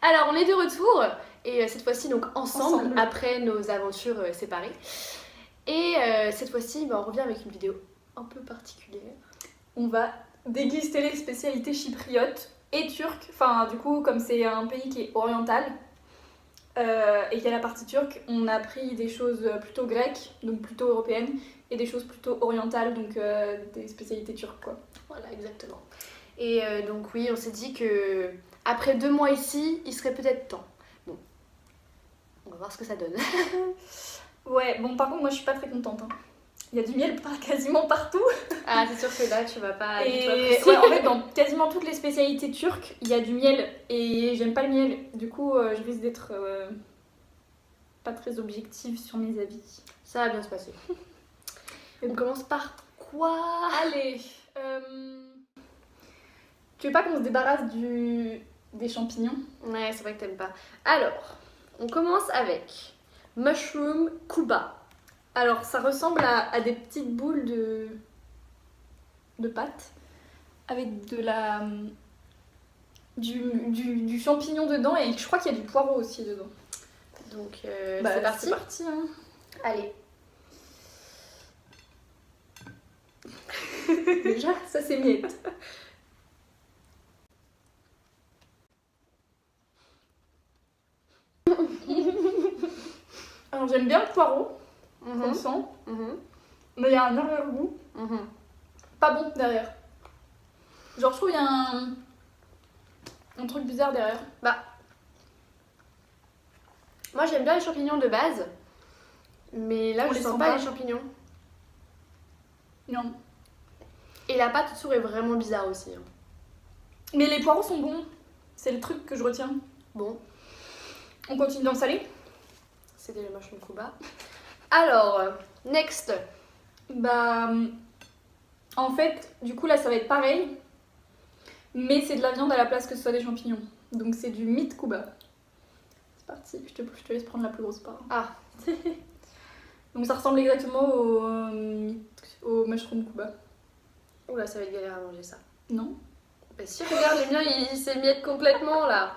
Alors, on est de retour, et cette fois-ci donc ensemble, après nos aventures séparées. Et cette fois-ci, on revient avec une vidéo un peu particulière. On va déguster les spécialités chypriotes et turques. Enfin, du coup, comme c'est un pays qui est oriental et qu'il y a la partie turque, on a pris des choses plutôt grecques, donc plutôt européennes, et des choses plutôt orientales, donc des spécialités turques, quoi. Voilà, exactement. Et donc oui, on s'est dit que après 2 mois ici, il serait peut-être temps. Bon, on va voir ce que ça donne. Ouais, bon, par contre, moi, je suis pas très contente. Hein. Il y a du miel quasiment partout. Ah, c'est sûr que là, tu vas pas du tout Et apprécier. ouais, en fait, dans quasiment toutes les spécialités turques, il y a du miel et j'aime pas le miel. Du coup, je risque d'être pas très objective sur mes avis. Ça va bien se passer. On commence par quoi? Allez, tu veux pas qu'on se débarrasse des champignons? Ouais, c'est vrai que t'aimes pas. Alors, on commence avec Mushroom Kuba. Alors, ça ressemble à des petites boules de pâte avec du champignon dedans et je crois qu'il y a du poireau aussi dedans. Donc, C'est parti. c'est parti. Hein. Allez. Déjà, ça c'est miette. Alors, j'aime bien le poireau, on sent, mais il y a un arrière-goût. Pas bon derrière. Genre, je trouve qu'il y a un truc bizarre derrière. Bah, moi j'aime bien les champignons de base, mais là On je les sens sent pas pas. les champignons. Non. Et la pâte autour est vraiment bizarre aussi. Hein. Mais les poireaux sont bons. C'est le truc que je retiens. Bon, On continue dans le salé. c'était le mushroom Kuba. Alors, next. Bah, en fait, du coup là ça va être pareil, mais c'est de la viande à la place que ce soit des champignons. Donc c'est du meat Kuba. C'est parti, je te laisse prendre la plus grosse part. Ah. Donc ça ressemble exactement au mushroom Kuba. Oula, ça va être galère à manger ça. Non? Bah si, regarde, le mien il s'émiette complètement là.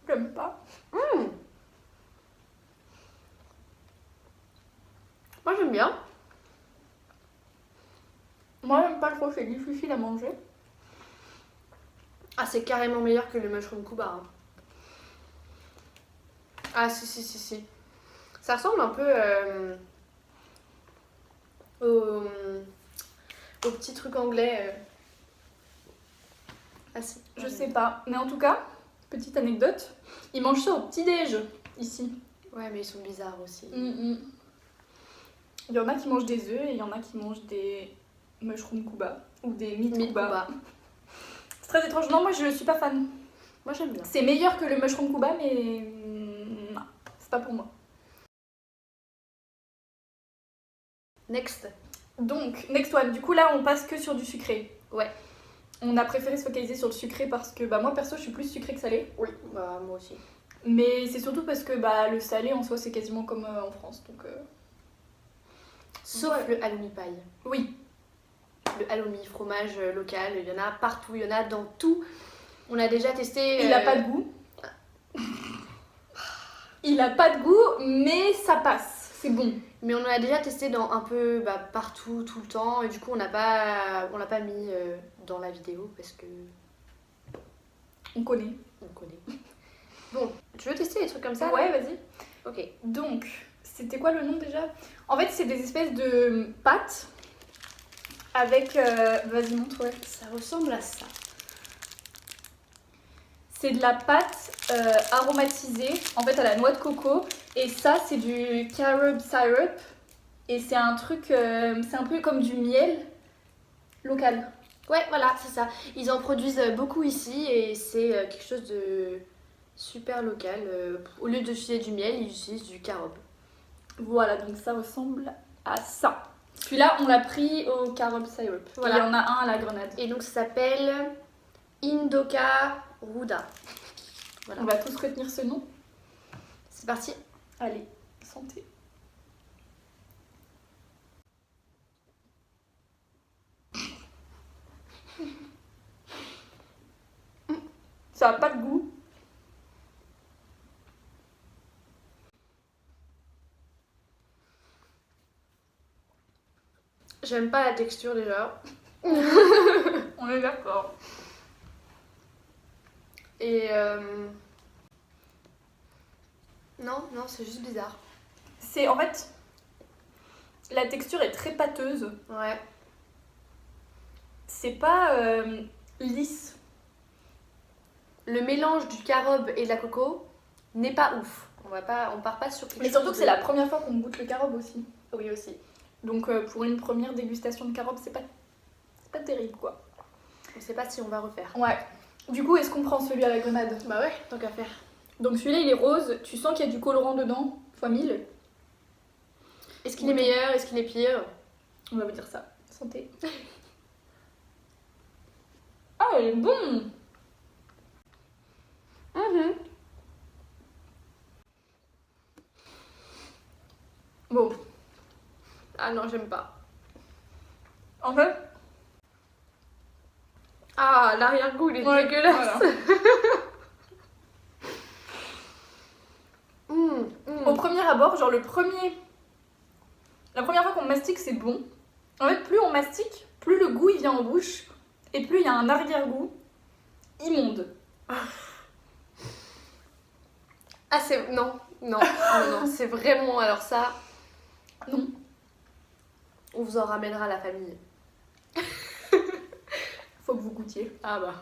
J'aime pas. Moi j'aime bien. Moi j'aime pas trop, c'est difficile à manger. Ah, c'est carrément meilleur que le mushroom Kuba. Hein. Ah, si. Ça ressemble un peu au petit truc anglais. Ah, si. Je sais pas, mais en tout cas, petite anecdote, ils mangent ça au petit-déj ici. Ouais, mais ils sont bizarres aussi. Il y en a qui mangent des œufs et il y en a qui mangent des mushroom Kuba ou des meat Kuba. C'est très étrange. Non, moi je suis pas fan. Moi j'aime bien. C'est meilleur que le mushroom Kuba, mais non, c'est pas pour moi. Next. Donc, next one. Du coup, là, on passe que sur du sucré. Ouais. On a préféré se focaliser sur le sucré parce que moi perso, je suis plus sucré que salé. Oui, bah moi aussi. Mais c'est surtout parce que le salé en soi, c'est quasiment comme en France. Donc, Sauf le halloumi paille. Oui. Le halloumi, fromage local, il y en a partout, il y en a dans tout. On a déjà testé. Il a pas de goût. Il a pas de goût, mais ça passe. C'est bon. Mais on en a déjà testé dans un peu partout, tout le temps. Et du coup, on l'a pas mis dans la vidéo parce que. On connaît. On connaît. Bon, tu veux tester des trucs comme ça? Ouais, vas-y. Ok. Donc, c'était quoi le nom déjà? En fait, c'est des espèces de pâtes avec. Vas-y, montre, ouais. Ça ressemble à ça. C'est de la pâte aromatisée, en fait, à la noix de coco. Et ça, c'est du carob syrup. Et c'est un truc, c'est un peu comme du miel local. Ouais, voilà, c'est ça. Ils en produisent beaucoup ici et c'est quelque chose de super local. Au lieu d'utiliser du miel, ils utilisent du carob. Voilà, donc ça ressemble à ça. Celui-là, on l'a pris au carob syrup. Voilà. Il y en a un à la grenade. Et donc ça s'appelle Indoka Ruda. Voilà. On va tous retenir ce nom. C'est parti. Allez, santé. ça a pas de goût. J'aime pas la texture déjà. On est d'accord. Et non, c'est juste bizarre. C'est en fait, la texture est très pâteuse. Ouais. C'est pas lisse. Le mélange du carob et de la coco n'est pas ouf. On part pas sur quelque Mais chose surtout que de- c'est la première fois qu'on goûte le carob aussi. Oui aussi. Donc pour une première dégustation de carob, c'est pas terrible quoi. On sait pas si on va refaire. Ouais. Du coup, est-ce qu'on prend celui à la grenade? Bah ouais, tant qu'à faire. Donc celui-là il est rose, tu sens qu'il y a du colorant dedans, fois 1000. Est-ce qu'il est meilleur? Est-ce qu'il est pire? On va vous dire ça. Santé. Ah, il est bon. Bon, Ah non, j'aime pas. en fait, Ah, l'arrière-goût, il est ouais, dégueulasse. voilà. Au Mmh. premier abord, genre la première fois qu'on mastique, c'est bon. En fait, plus on mastique, plus le goût il vient en bouche et plus il y a un arrière-goût immonde. Ah, c'est. Non, c'est vraiment. Alors, ça, Non. on vous en ramènera à la famille. Faut que vous goûtiez. Ah bah.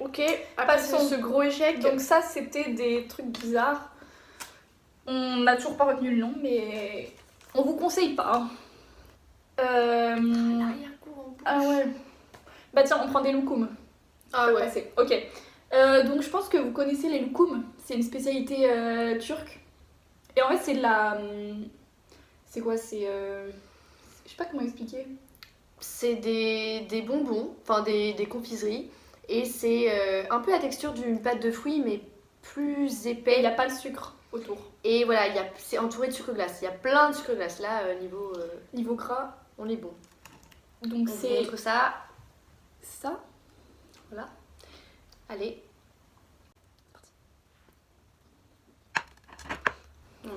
Ok, après Passons. ce gros échec. Donc ça, c'était des trucs bizarres. On n'a toujours pas retenu le nom, mais on vous conseille pas. L'arrière-goût en bouche. Ah ouais. Bah tiens, on prend des loukoums. Ah ouais. Passer. Ok. Donc je pense que vous connaissez les loukoums. C'est une spécialité turque. Et en fait, c'est de la... C'est quoi? C'est... Je sais pas comment expliquer. C'est des bonbons, enfin des confiseries. Et c'est un peu la texture d'une pâte de fruits, mais plus Et épais. il n'y a pas le sucre autour. Et voilà, c'est entouré de sucre glace. Il y a plein de sucre glace. Là, niveau. Niveau gras. On est bon. Donc On vous c'est montre ça. ça. Voilà. Allez.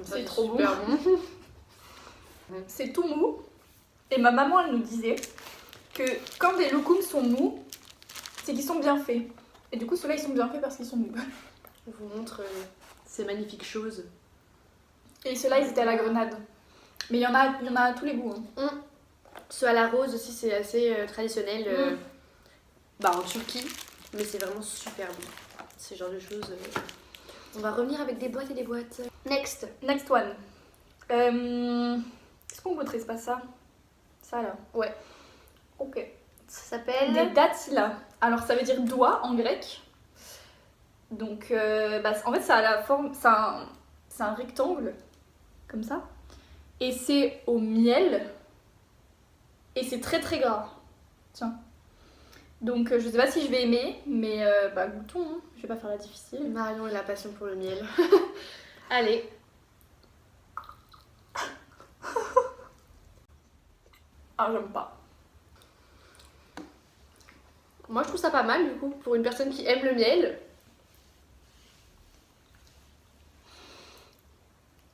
C'est trop bon. super bon. C'est tout mou. Et ma maman, elle nous disait que quand des loukoums sont mous, c'est qu'ils sont bien faits. Et du coup, ceux-là, ils sont bien faits parce qu'ils sont mous. On vous montre ces magnifiques choses. Et ceux-là, ils étaient à la grenade. Mais il y en a à tous les goûts. Hein. Ceux à la rose aussi, c'est assez traditionnel en Turquie. Mais c'est vraiment super bon. Ce genre de choses. On va revenir avec des boîtes et des boîtes. Next. Next one. Est-ce qu'on goûterait pas ça? Ça là. Ouais. Ok. Ça s'appelle. Des datyla. Alors ça veut dire doigt en grec. Donc en fait ça a la forme, c'est un rectangle comme ça. Et c'est au miel. Et c'est très très gras. Tiens. Donc je sais pas si je vais aimer, mais goûtons. Hein. Je vais pas faire la difficile. Marion et la passion pour le miel. Allez. Ah j'aime pas. Moi je trouve ça pas mal du coup pour une personne qui aime le miel.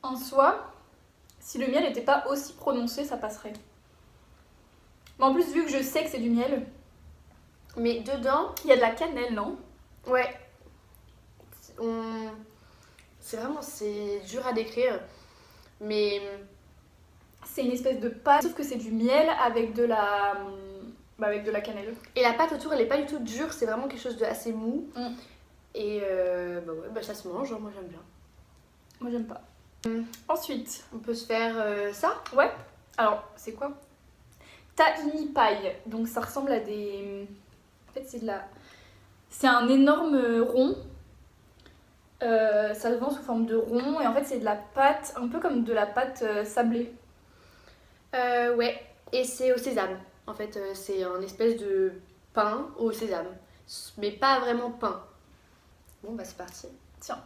En soi, si le miel n'était pas aussi prononcé, ça passerait. Mais en plus, vu que je sais que c'est du miel, Mais dedans, il y a de la cannelle, non? ouais. C'est dur à décrire. Mais C'est une espèce de pâte, sauf que c'est du miel avec de la cannelle. et la pâte autour, elle est pas du tout dure, c'est vraiment quelque chose de assez mou. Mm. Et ça se mange, hein, moi j'aime bien. Moi, j'aime pas. Ensuite, On peut se faire ça. ouais. Alors, c'est quoi? Tahini paille. Donc, ça ressemble à des... En fait, c'est un énorme rond. Ça se vend sous forme de rond. Et en fait, c'est de la pâte, un peu comme de la pâte sablée. Ouais, et c'est au sésame. En fait, c'est un espèce de pain au sésame. Mais pas vraiment pain. Bon, bah c'est parti. Tiens,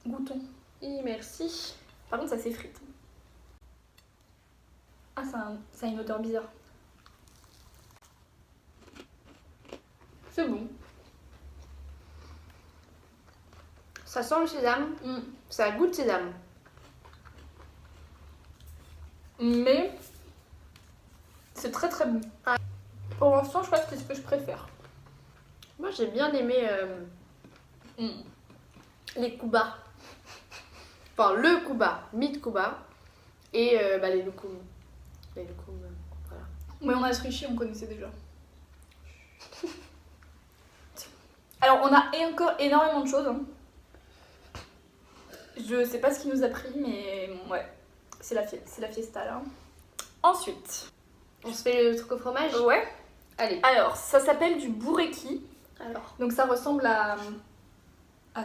goûtons. Et merci. Par contre, ça s'effrite. Ah, ça a une odeur bizarre. C'est bon. Ça sent le sésame, ça a le goût de sésame. Mais c'est très très bon. Ah. Pour l'instant, je crois que c'est ce que je préfère. Moi j'ai bien aimé les Kuba. Enfin le Kuba, Meat Kuba et les loukoum. Les loukoum, voilà. Mais on a triché, on connaissait déjà. Alors on a encore énormément de choses. Hein. Je sais pas ce qui nous a pris, mais ouais, c'est la fiesta là. Ensuite, On se fait le truc au fromage. ouais. Allez. Alors ça s'appelle du bureki. Alors. Donc ça ressemble à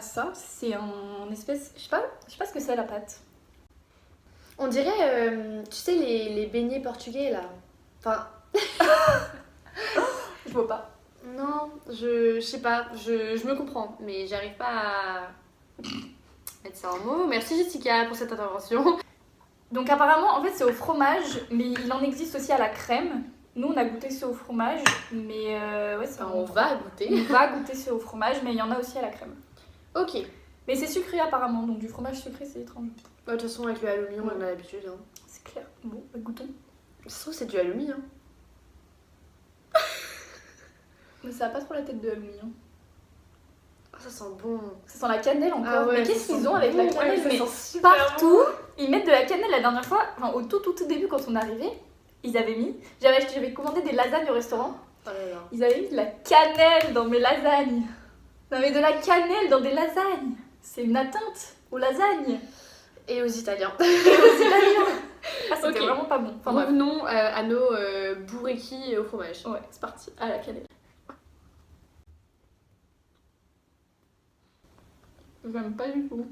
ça. C'est un espèce, je sais pas ce que c'est la pâte. On dirait, tu sais, les beignets portugais là. Enfin, Je vois pas. non, je sais pas, je me comprends, mais j'arrive pas à mettre ça en mots. Merci Jessica pour cette intervention. Donc apparemment, en fait, c'est au fromage, mais il en existe aussi à la crème. Nous, on a goûté ceux au fromage, mais ouais, c'est Enfin, on va goûter. On va goûter ceux au fromage, mais il y en a aussi à la crème. Ok. Mais c'est sucré apparemment, donc du fromage sucré, c'est étrange. De toute façon, avec le halloumi, on en a l'habitude. Hein. C'est clair. Bon, bah, goûtons. Ça se trouve, c'est du halloumi. Hein. Mais ça a pas trop la tête de halloumi. Hein. Oh, ça sent bon. Ça sent la cannelle encore. Ah ouais, mais qu'est-ce ça qu'ils sent ont avec la bon, cannelle? ouais, ça Mais sent super partout, ils mettent de la cannelle. La dernière fois, enfin, au tout début, quand on arrivait, ils avaient mis. J'avais commandé des lasagnes au restaurant. Oh là là. Ils avaient mis de la cannelle dans mes lasagnes. Non mais de la cannelle dans des lasagnes. C'est une atteinte aux lasagnes. Et aux Italiens. Et aux Italiens. Ah, c'était Ok. vraiment pas bon. Enfin, bref. Revenons à nos bourreki au fromage. Ouais, c'est parti. À la cannelle. J'aime pas du tout.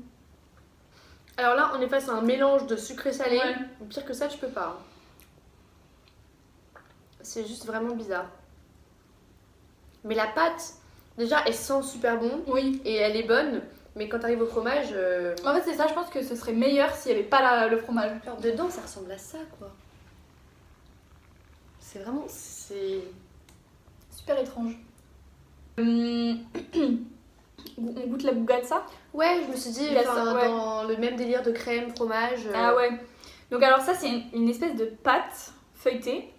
Alors là, on est face à un mélange de sucré-salé. Ouais. Pire que ça, tu peux pas. Hein. C'est juste vraiment bizarre. Mais la pâte, déjà, elle sent super bon. Oui. Et elle est bonne. Mais quand t'arrives au fromage... En fait, c'est ça, je pense que ce serait meilleur s'il n'y avait pas le fromage. Alors, dedans, ça ressemble à ça, quoi. C'est vraiment... C'est... Super étrange. On goûte la bougatsa. Ouais, je me suis dit, Il y a enfin, ça, ouais. dans le même délire de crème, fromage... Ah ouais. Donc alors ça, c'est une espèce de pâte feuilletée.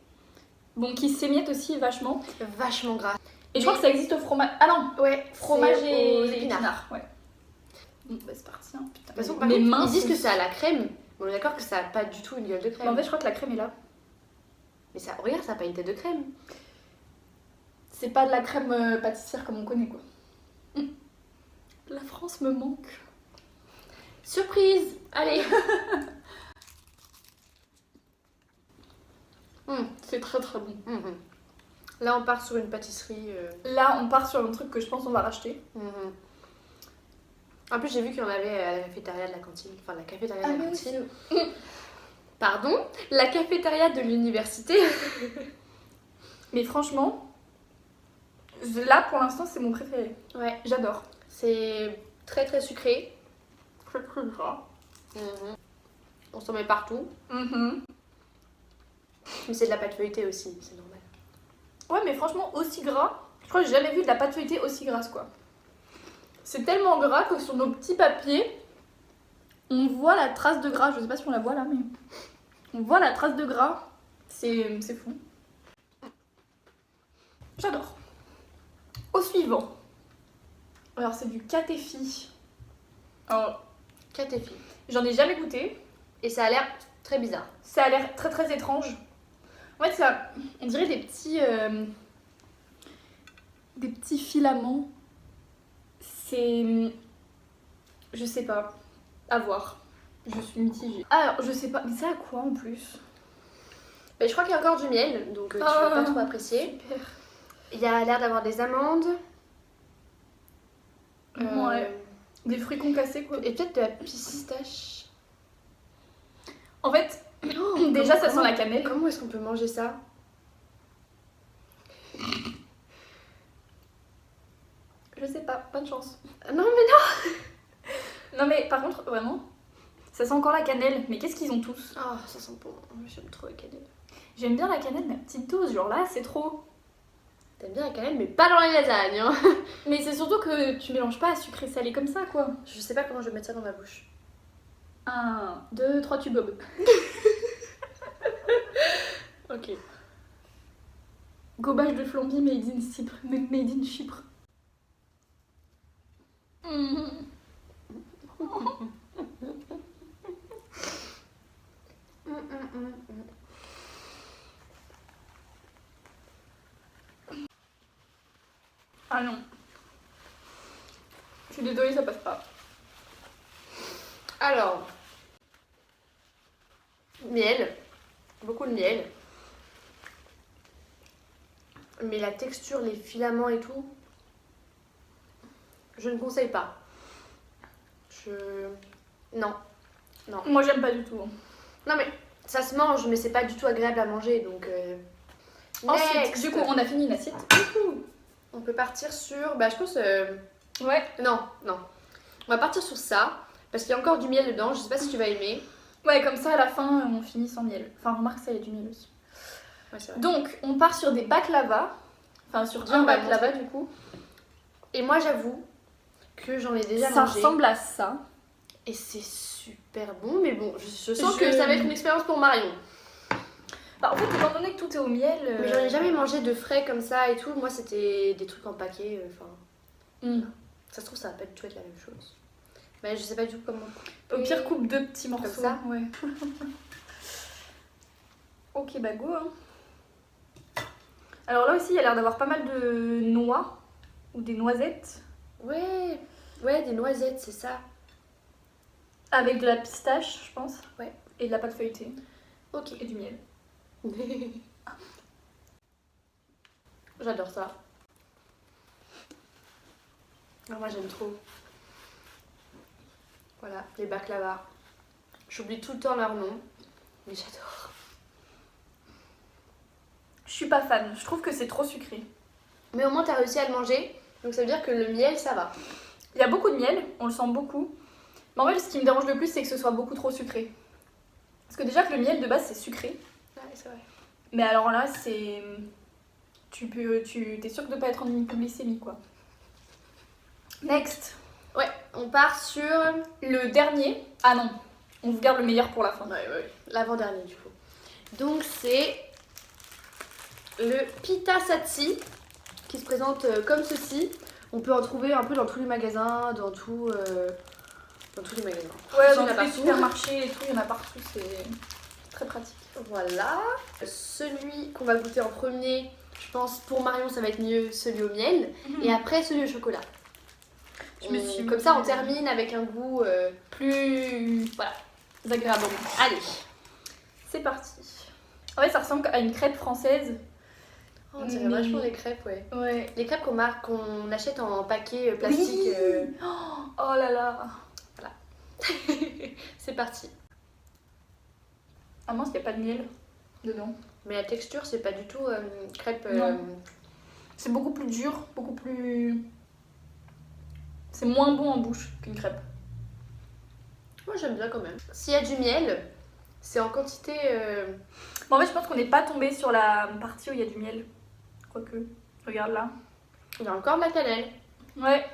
Bon, qui s'émiette aussi vachement. Vachement gras. Et je crois que ça existe au fromage. Ah non, Ouais, fromage c'est et aux épinards. Ouais. Bon, bah c'est parti. Hein. Putain, De toute façon, par mes contre, mains ils disent sont- que c'est à la crème. Mais on est d'accord que ça a pas du tout une gueule de crème. Mais en fait, je crois que la crème est là. Mais ça, regarde, ça a pas une tête de crème. C'est pas de la crème pâtissière comme on connaît, quoi. La France me manque. Surprise. Allez. C'est très très bon. Là, on part sur une pâtisserie. Là, on part sur un truc que je pense on va racheter. En plus, j'ai vu qu'il y en avait à la cafétéria de la cantine. Enfin, la cafétéria de la mais cantine. Pardon, la cafétéria de l'université. Mais franchement, là pour l'instant, c'est mon préféré. Ouais, J'adore. c'est très très sucré. Très très gras. On s'en met partout. Mais c'est de la pâte feuilletée aussi, c'est normal. Ouais, mais franchement, aussi gras. Je crois que j'ai jamais vu de la pâte feuilletée aussi grasse, quoi. C'est tellement gras que sur nos petits papiers, on voit la trace de gras. Je sais pas si on la voit là, mais on voit la trace de gras. C'est fou. J'adore. Au suivant. Alors, c'est du katefi. Alors, Catéfi. j'en ai jamais goûté. Et ça a l'air très bizarre. Ça a l'air très très étrange. En fait, ça, on dirait des petits filaments. C'est... Je sais pas. À voir. Je suis mitigée. Alors, je sais pas. Mais c'est à quoi en plus? Mais je crois qu'il y a encore du miel, donc tu vas pas trop apprécier. Super. Il y a l'air d'avoir des amandes. Ouais. Des fruits concassés, quoi. Et peut-être de la pistache. En fait, déjà, ça sent la cannelle. Comment est-ce qu'on peut manger ça? Je sais pas. Pas de chance. Non, mais Non, mais par contre, vraiment, ça sent encore la cannelle. Mais qu'est-ce qu'ils ont tous? non. Oh, ça sent bon. J'aime trop la cannelle. J'aime bien la cannelle, mais à petite dose. Genre là, c'est trop. T'aimes bien la cannelle, mais pas dans les lasagnes. Hein. Mais c'est surtout que tu mélanges pas sucré salé comme ça, quoi. Je sais pas comment je vais mettre ça dans ma bouche. 1, 2, 3 tubes. Ok. Gobage de flamby made in Chypre. Made in Chypre. Ah non. Je suis désolée, ça passe pas. Alors, miel, beaucoup de miel. Mais la texture, les filaments et tout, je ne conseille pas. Non, non. Moi, j'aime pas du tout. Non mais, ça se mange, mais c'est pas du tout agréable à manger, donc... Ensuite, next. du coup, on a fini une assiette. On peut partir sur... Bah, je pense... Ouais. Non. On va partir sur ça, parce qu'il y a encore du miel dedans, je sais pas si tu vas aimer. Ouais, comme ça, à la fin, on finit sans miel. Enfin, remarque, ça, il y a du miel aussi. Ouais, c'est vrai. Donc, on part sur des baklava. Enfin, sur Bien un bah, baklava, du coup. Et moi, j'avoue que j'en ai déjà Ça mangé. ressemble à ça. Et c'est super bon, mais bon, je sens Je- que ça va être une expérience pour Marion. Bah, en fait, étant donné que tout est au miel... Mais j'en ai jamais mangé de frais comme ça et tout. Moi, c'était des trucs en paquet. Enfin, ça se trouve, ça va pas du tout être la même chose. Mais je sais pas du tout comment. Au pire, coupe 2 petits morceaux. Comme ça. Ouais. Ok, bah go. Hein. Alors là aussi, il y a l'air d'avoir pas mal de noix. Ou des noisettes. Ouais, des noisettes, c'est ça. Avec de la pistache, je pense. Ouais. Et de la pâte feuilletée. Ok. Et du miel. J'adore ça. Ah, moi, j'aime trop. Voilà, les baklava. J'oublie tout le temps leur nom, mais j'adore. Je suis pas fan. Je trouve que c'est trop sucré. Mais au moins, t'as réussi à le manger, donc ça veut dire que le miel, ça va. Il y a beaucoup de miel, on le sent beaucoup. Mais en fait, ce qui me dérange le plus, c'est que ce soit beaucoup trop sucré. Parce que déjà que le miel de base, c'est sucré. Ouais, c'est vrai. Mais alors là, c'est... T'es sûr de pas être en hypoglycémie, quoi. Next. Ouais, on part sur... Le dernier. Ah non, on vous garde le meilleur pour la fin. Ouais. L'avant-dernier, du coup. Donc, c'est le pita satsi, qui se présente comme ceci. On peut en trouver un peu dans tous les magasins, dans tous les magasins. Ouais, Il y dans en a tous les partout. supermarchés et tout, il y en a partout, c'est très pratique. Voilà. Celui qu'on va goûter en premier, je pense pour Marion, ça va être mieux celui au miel. Et après, celui au chocolat. Comme ça, on termine avec un goût plus voilà, agréable. Allez, c'est parti. En fait, ça ressemble à une crêpe française. on dirait vachement les crêpes, ouais. Ouais. Les crêpes qu'on achète en paquet plastique. Oui. Oh là là. C'est parti. Ah mince, il n'y a pas de miel dedans. Mais la texture, c'est pas du tout crêpe. Non. C'est beaucoup plus dur, beaucoup plus... C'est moins bon en bouche qu'une crêpe. Moi, j'aime bien quand même. S'il y a du miel, c'est en quantité... Mais en fait, je pense qu'on n'est pas tombé sur la partie où il y a du miel. Quoique, regarde là. Il y a encore de la cannelle. Ouais.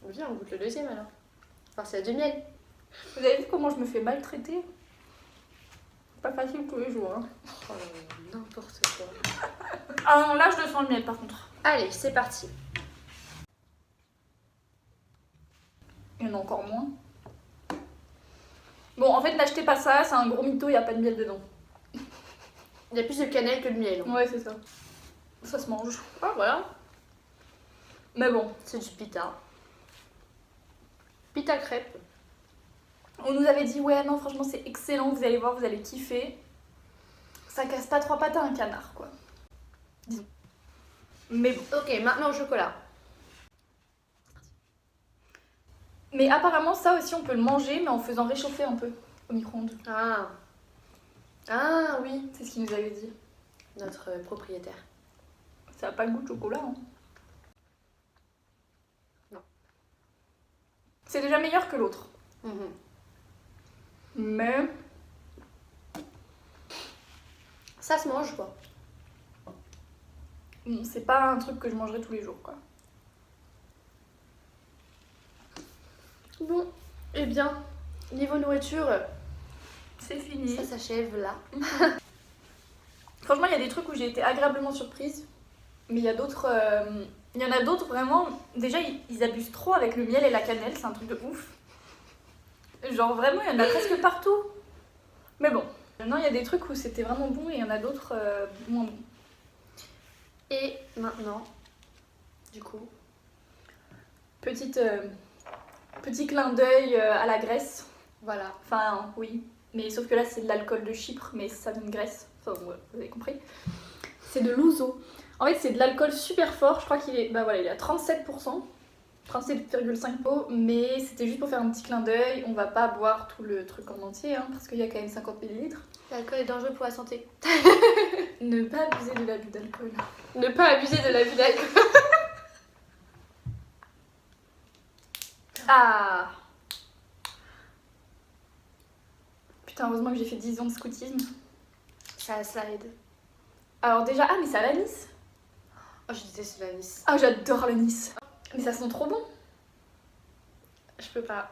Viens, on goûte le deuxième alors. Enfin, s'il y a du miel. Vous avez vu comment je me fais maltraiter? Pas facile tous les jours. Hein. Oh, n'importe quoi. Ah non, là je le sens le miel par contre. Allez, c'est parti. Il y en a encore moins. Bon, en fait, n'achetez pas ça, c'est un gros mytho, il n'y a pas de miel dedans. Il y a plus de cannelle que de miel. Hein. Ouais, c'est ça. Ça se mange. Ah, voilà. Mais bon. C'est du pita. Pita crêpe. On nous avait dit, ouais, non, franchement, c'est excellent, vous allez voir, vous allez kiffer. Ça casse pas 3 pattes à un canard, quoi. Disons. Mais bon. Ok, maintenant au chocolat. Mais apparemment, ça aussi, on peut le manger, mais en faisant réchauffer un peu au micro-ondes. Ah. Ah oui, C'est ce qu'il nous avait dit. notre propriétaire. Ça a pas le goût de chocolat, hein. Non. C'est déjà meilleur que l'autre. Mhm. Mais... Ça se mange quoi. bon, c'est pas un truc que je mangerai tous les jours, quoi. Bon, eh bien, niveau nourriture, C'est fini. ça s'achève là. Franchement, il y a des trucs où j'ai été agréablement surprise, mais il y a d'autres... Il y en a d'autres, vraiment, déjà, ils abusent trop avec le miel et la cannelle, c'est un truc de ouf. Genre, vraiment, il y en a presque partout. Mais bon, non, il y a des trucs où c'était vraiment bon et il y en a d'autres moins bons. Et maintenant, du coup, Petit clin d'œil à la Grèce. voilà. Enfin, oui. Mais sauf que là, c'est de l'alcool de Chypre, mais ça vient de Grèce. Enfin, ouais, vous avez compris. C'est de l'ouzo. En fait, c'est de l'alcool super fort. Je crois qu'il est, bah voilà, il est à 37%. 37,5%. Mais c'était juste pour faire un petit clin d'œil. On va pas boire tout le truc en entier, hein, parce qu'il y a quand même 50 ml. L'alcool est dangereux pour la santé. Ne pas abuser de l'abus d'alcool. Ne pas abuser de l'abus d'alcool. Ah! Putain, heureusement que j'ai fait 10 ans de scoutisme. Ça aide. Alors déjà, ah mais c'est à l'anis. Oh, je déteste l'anis. Ah, j'adore l'anis. Mais ça sent trop bon. Je peux pas.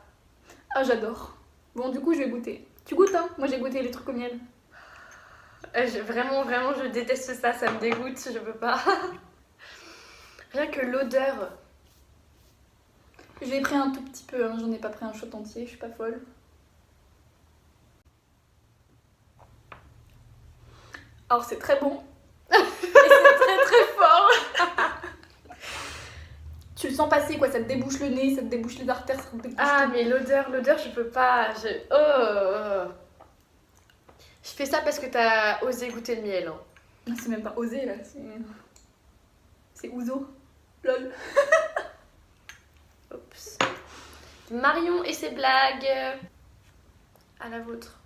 Ah, j'adore. Bon, du coup, je vais goûter. Tu goûtes, hein? Moi, j'ai goûté les trucs au miel. Vraiment, je déteste ça, ça me dégoûte, je peux pas. Rien que l'odeur. J'ai pris un tout petit peu, hein. J'en ai pas pris un shot entier, je suis pas folle. Alors, c'est très bon. Et c'est très fort. Tu le sens passer, quoi. Ça te débouche le nez, ça te débouche les artères, ça te débouche Ah, tout. mais l'odeur, je peux pas. Oh. Je fais ça parce que t'as osé goûter le miel. Hein. C'est même pas osé, là. C'est ouzo. Lol. Oups. Marion et ses blagues. À la vôtre.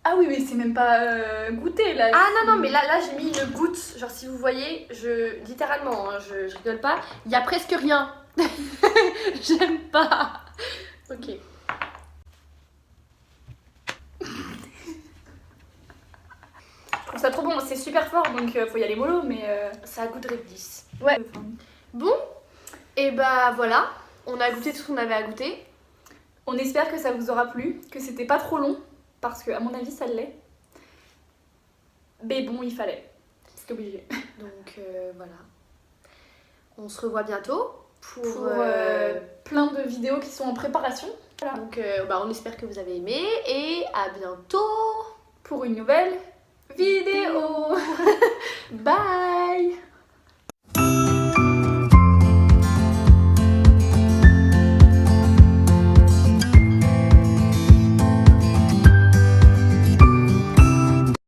Ah oui, mais c'est même pas goûté, là. Ah non, mais là j'ai mis une goutte. Genre, si vous voyez, littéralement, hein, je rigole pas, il y a presque rien. J'aime pas. Ok. Je trouve ça trop bon. C'est super fort, donc faut y aller mollo, mais... Ça a goût de réglisse. Ouais. Bon, et bah voilà. On a goûté tout ce qu'on avait à goûter. On espère que ça vous aura plu, que c'était pas trop long, parce que à mon avis ça l'est. Mais bon, il fallait. C'est obligé. Donc voilà. On se revoit bientôt Pour plein de vidéos qui sont en préparation. Voilà. Donc on espère que vous avez aimé et à bientôt Pour une nouvelle vidéo. Bye.